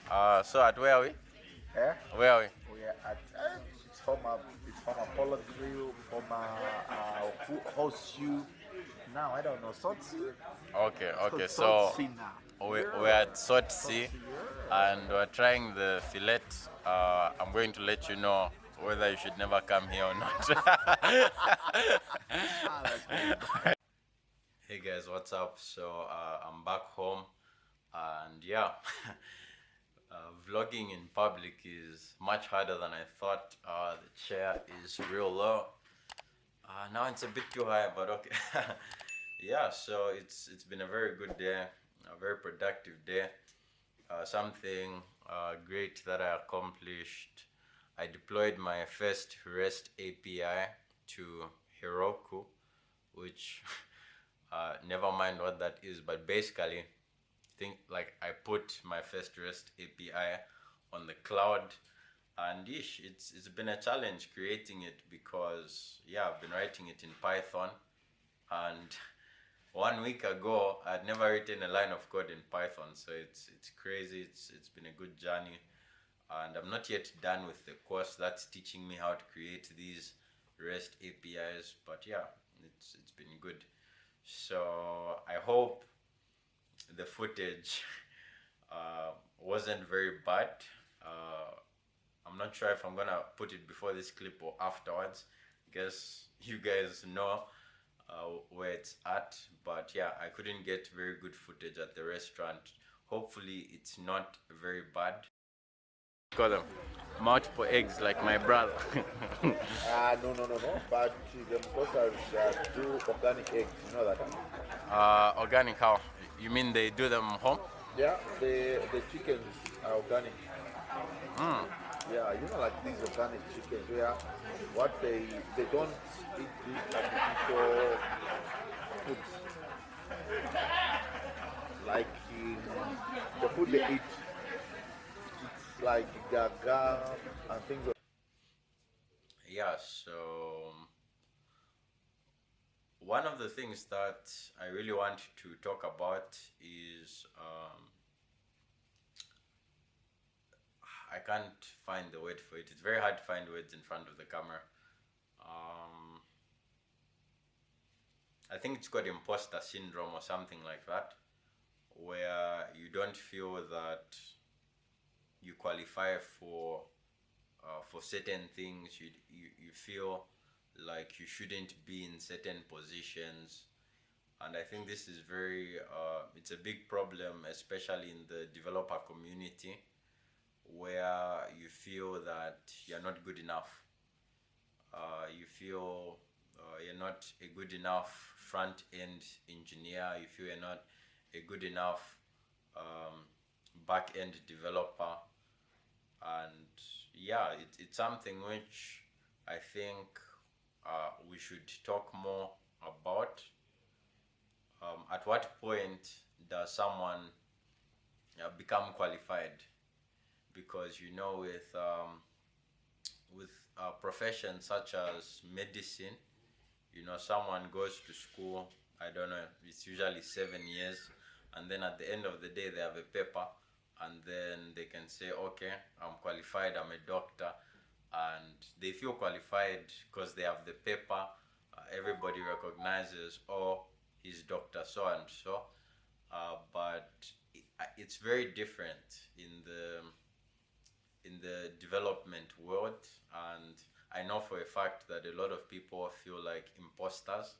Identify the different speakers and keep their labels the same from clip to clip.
Speaker 1: So at where are we?
Speaker 2: Eh?
Speaker 1: Where are we?
Speaker 2: We are at it's from a polo grill, from a horseshoe. Now I don't know salt sea.
Speaker 1: Okay,
Speaker 2: It's called
Speaker 1: okay.
Speaker 2: salt
Speaker 1: So
Speaker 2: sea now.
Speaker 1: we're
Speaker 2: Yeah,
Speaker 1: at Salt
Speaker 2: salt
Speaker 1: Sea,
Speaker 2: sea. Yeah.
Speaker 1: and we're trying the fillet. I'm going to let you know whether you should never come here or not.
Speaker 2: That's cool.
Speaker 1: Hey guys, what's up? So I'm back home, and yeah, vlogging in public is much harder than I thought. The chair is real low. Now it's a bit too high, but okay. Yeah, so it's been a very good day, a very productive day. Something great that I accomplished. I deployed my first REST API to Heroku, which never mind what that is, but basically, think like I put my first REST API on the cloud, and it's been a challenge creating it because yeah, I've been writing it in Python, and 1 week ago I'd never written a line of code in Python, so it's crazy. It's been a good journey, and I'm not yet done with the course that's teaching me how to create these REST APIs, but yeah, it's been good. So I hope the footage wasn't very bad. Uh, I'm not sure if I'm gonna put it before this clip or afterwards. Guess you guys know where it's at, but yeah, I couldn't get very good footage at the restaurant. Hopefully, it's not very bad. Call them multiple eggs like my brother.
Speaker 2: No. But the imposters do organic eggs. You know that? Huh?
Speaker 1: Organic how? You mean they do them home?
Speaker 2: Yeah, the chickens are organic.
Speaker 1: Mm.
Speaker 2: Yeah, you know, like these organic chickens where what they don't eat these artificial foods like the food they eat. It's like gaga and things like.
Speaker 1: Yeah, so one of the things that I really want to talk about is I can't find the word for it. It's very hard to find words in front of the camera. Um, I think it's called imposter syndrome or something like that, where you don't feel that you qualify for certain things. You feel like you shouldn't be in certain positions, and I think this is very it's a big problem, especially in the developer community, where you feel that you're not good enough. You feel you're not a good enough front end engineer. You feel you're not a good enough um, back end developer, and yeah, it's something which I think we should talk more about. At what point does someone become qualified? Because you know, with professions such as medicine, you know, someone goes to school, I don't know, it's usually 7 years, and then at the end of the day they have a paper, and then they can say, okay, I'm qualified, I'm a doctor, and they feel qualified because they have the paper. Everybody recognizes, oh, he's Dr. So and so. But it's very different in the development world, and I know for a fact that a lot of people feel like imposters.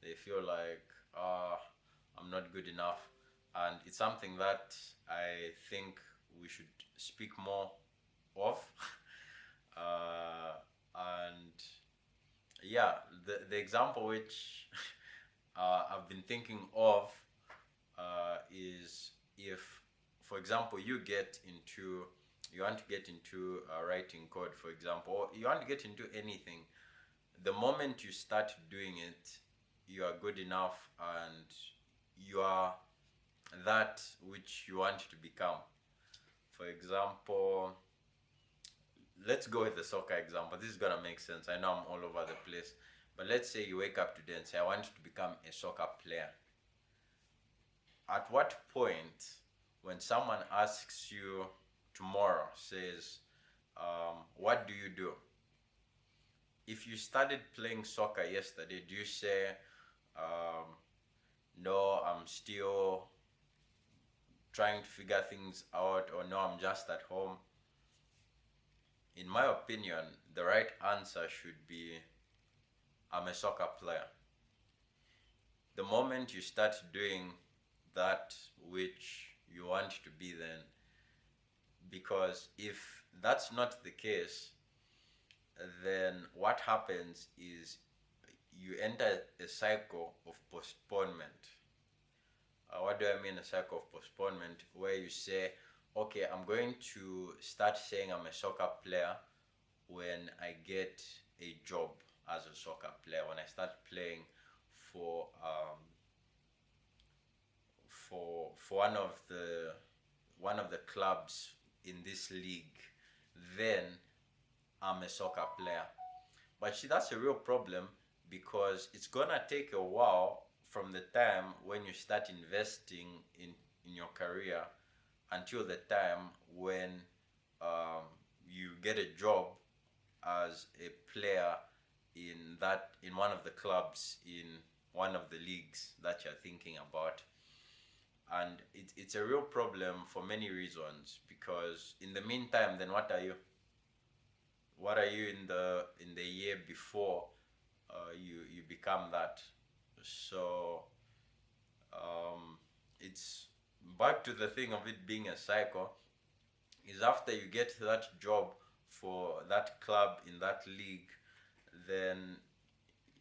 Speaker 1: They feel like, I'm not good enough, and it's something that I think we should speak more of. And yeah, the example which I've been thinking of is if, for example, you want to get into writing code, for example, or you want to get into anything. The moment you start doing it, you are good enough, and you are that which you want to become. For example, let's go with the soccer example. This is gonna make sense. I know I'm all over the place, but let's say you wake up today and say, I want to become a soccer player. At what point, when someone asks you, tomorrow says, what do you do? If you started playing soccer yesterday, do you say, um, no, I'm still trying to figure things out, or no, I'm just at home? In my opinion, the right answer should be, I'm a soccer player. The moment you start doing that which you want to be, then, because if that's not the case, then what happens is you enter a cycle of postponement. What do I mean, a cycle of postponement? Where you say, okay, I'm going to start saying I'm a soccer player when I get a job as a soccer player, when I start playing for for one of the clubs in this league, then I'm a soccer player. But see, that's a real problem, because it's gonna take a while from the time when you start investing in your career until the time when you get a job as a player in one of the clubs in one of the leagues that you're thinking about. And it's a real problem for many reasons, because in the meantime, then what are you in the year before you become that? So it's back to the thing of it being a cycle. Is after you get that job for that club in that league, then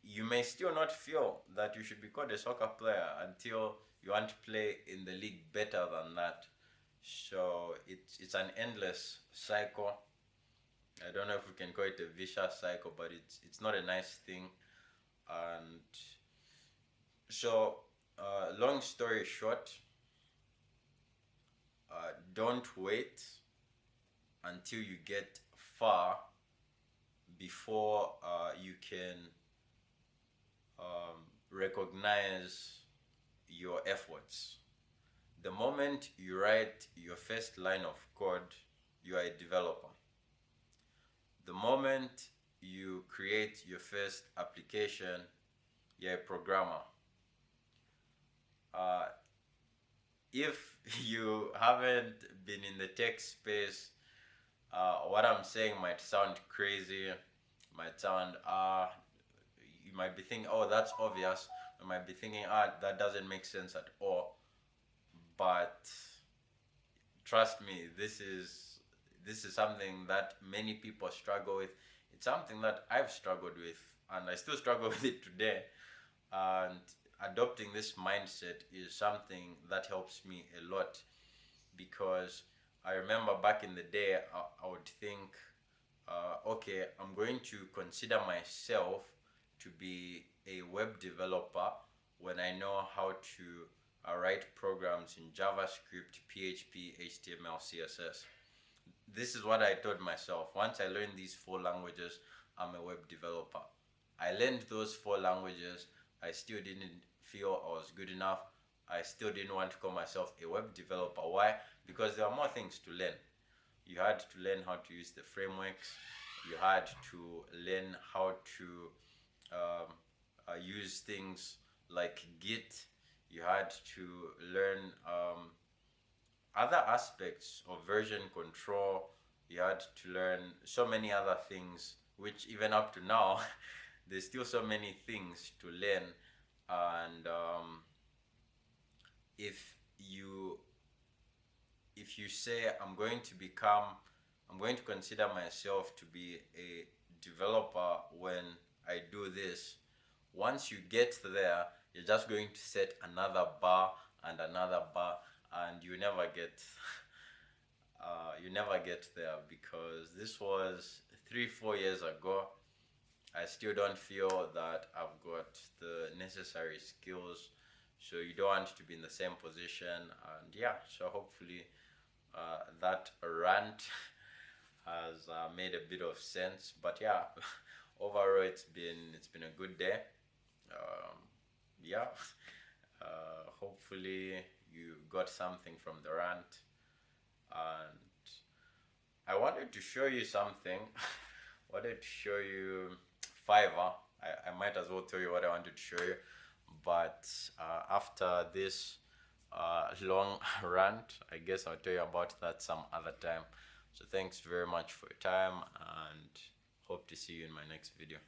Speaker 1: you may still not feel that you should be called a soccer player until you want to play in the league better than that. So it's an endless cycle. I don't know if we can call it a vicious cycle, but it's not a nice thing. And so, long story short, don't wait until you get far before you can recognize your efforts. The moment you write your first line of code, you are a developer. The moment you create your first application, you're a programmer. If you haven't been in the tech space, what I'm saying might sound crazy, might sound, you might be thinking, oh, that's obvious. You might be thinking, that doesn't make sense at all. But trust me, this is something that many people struggle with. It's something that I've struggled with, and I still struggle with it today. And adopting this mindset is something that helps me a lot, because I remember back in the day, I would think, okay, I'm going to consider myself to be a web developer when I know how to write programs in JavaScript, PHP, HTML, CSS. This is what I told myself. Once I learned these four languages, I'm a web developer. I learned those four languages. I still didn't feel I was good enough. I still didn't want to call myself a web developer. Why? Because there are more things to learn. You had to learn how to use the frameworks. You had to learn how to use things like Git. You had to learn other aspects of version control. You had to learn so many other things, which even up to now, there's still so many things to learn. And if you say, I'm going to consider myself to be a developer when I do this, once you get there, you're just going to set another bar and another bar, and you never get there, because this was 3-4 years ago. I still don't feel that I've got the necessary skills, so you don't want to be in the same position. And yeah, so hopefully that rant has made a bit of sense. But yeah, overall it's been a good day. Yeah, hopefully you got something from the rant, and wanted to show you something. Wanted to show you Fiverr. I might as well tell you what I wanted to show you, but after this long rant, I guess I'll tell you about that some other time. So thanks very much for your time, and hope to see you in my next video.